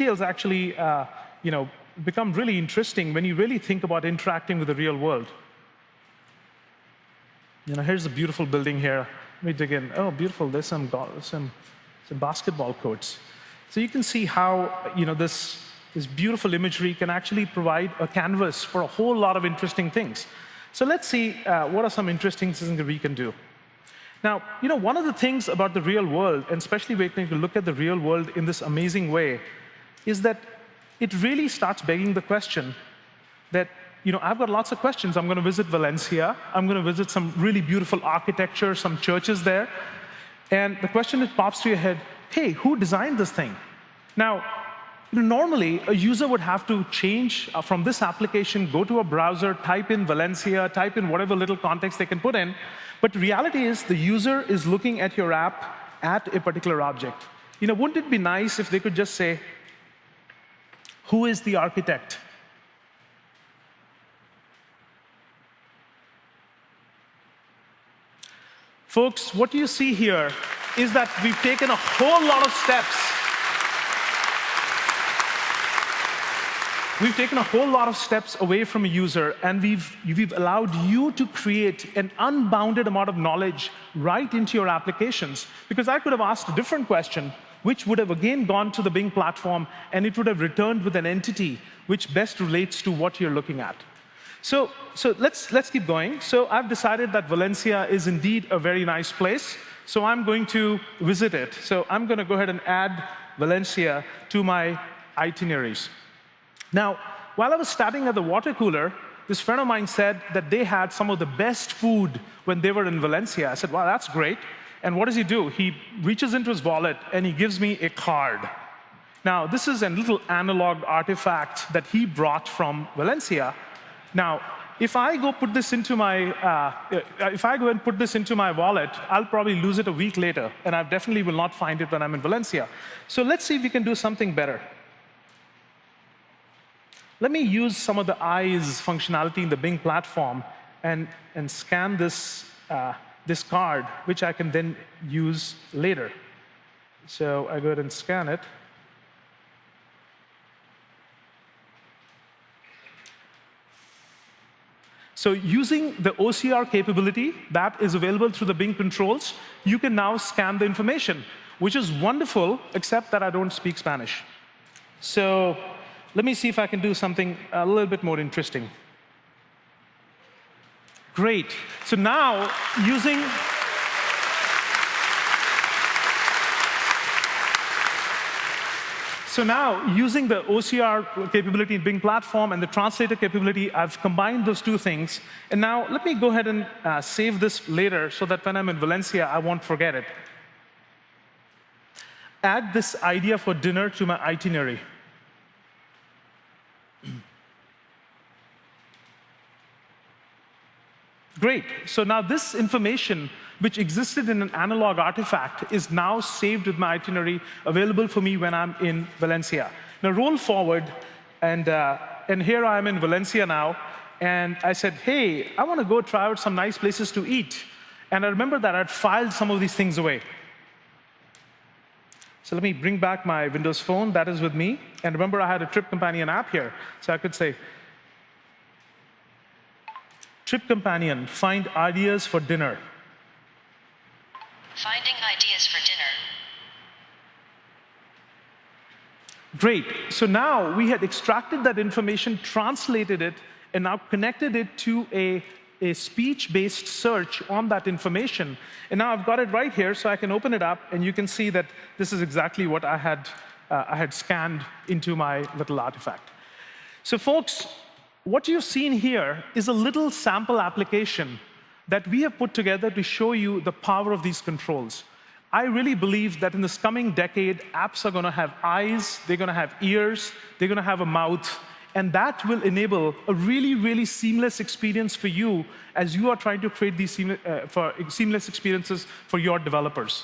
details actually become really interesting when you really think about interacting with the real world. Here's a beautiful building here. Let me dig in. Oh, beautiful. There's some basketball courts. So you can see how this beautiful imagery can actually provide a canvas for a whole lot of interesting things. So let's see what are some interesting things that we can do. Now, one of the things about the real world, and especially when you look at the real world in this amazing way, is that it really starts begging the question that, I've got lots of questions. I'm going to visit Valencia. I'm going to visit some really beautiful architecture, some churches there. And the question that pops to your head, hey, who designed this thing? Now, normally, a user would have to change from this application, go to a browser, type in Valencia, type in whatever little context they can put in. But the reality is the user is looking at your app at a particular object. Wouldn't it be nice if they could just say, who is the architect? Folks, what you see here is that we've taken a whole lot of steps. We've taken a whole lot of steps away from a user, and we've allowed you to create an unbounded amount of knowledge right into your applications. Because I could have asked a different question, which would have again gone to the Bing platform, and it would have returned with an entity which best relates to what you're looking at. So let's keep going. So I've decided that Valencia is indeed a very nice place. So I'm going to visit it. So I'm going to go ahead and add Valencia to my itineraries. Now, while I was standing at the water cooler, this friend of mine said that they had some of the best food when they were in Valencia. I said, wow, that's great. And what does he do? He reaches into his wallet, and he gives me a card. Now, this is a little analog artifact that he brought from Valencia. Now, if I go put this into my, wallet, I'll probably lose it a week later, and I definitely will not find it when I'm in Valencia. So let's see if we can do something better. Let me use some of the eyes functionality in the Bing platform and scan this card, which I can then use later. So I go ahead and scan it. So using the OCR capability that is available through the Bing controls, you can now scan the information, which is wonderful, except that I don't speak Spanish. So let me see if I can do something a little bit more interesting. Great. So now, using the OCR capability in Bing platform and the translator capability, I've combined those two things. And now let me go ahead and save this later so that when I'm in Valencia, I won't forget it. Add this idea for dinner to my itinerary. Great. So now this information, which existed in an analog artifact, is now saved with my itinerary, available for me when I'm in Valencia. Now roll forward, and here I am in Valencia now, and I said, hey, I want to go try out some nice places to eat. And I remember that I'd filed some of these things away. So let me bring back my Windows Phone. That is with me. And remember, I had a Trip Companion app here. So I could say, Trip Companion, find ideas for dinner. Finding ideas for dinner. Great. So now we had extracted that information, translated it, and now connected it to a speech-based search on that information. And now I've got it right here, so I can open it up, and you can see that this is exactly what I had scanned into my little artifact. So folks, what you've seen here is a little sample application that we have put together to show you the power of these controls. I really believe that in this coming decade, apps are going to have eyes, they're going to have ears, they're going to have a mouth, and that will enable a really, really seamless experience for you as you are trying to create these seamless experiences for your developers.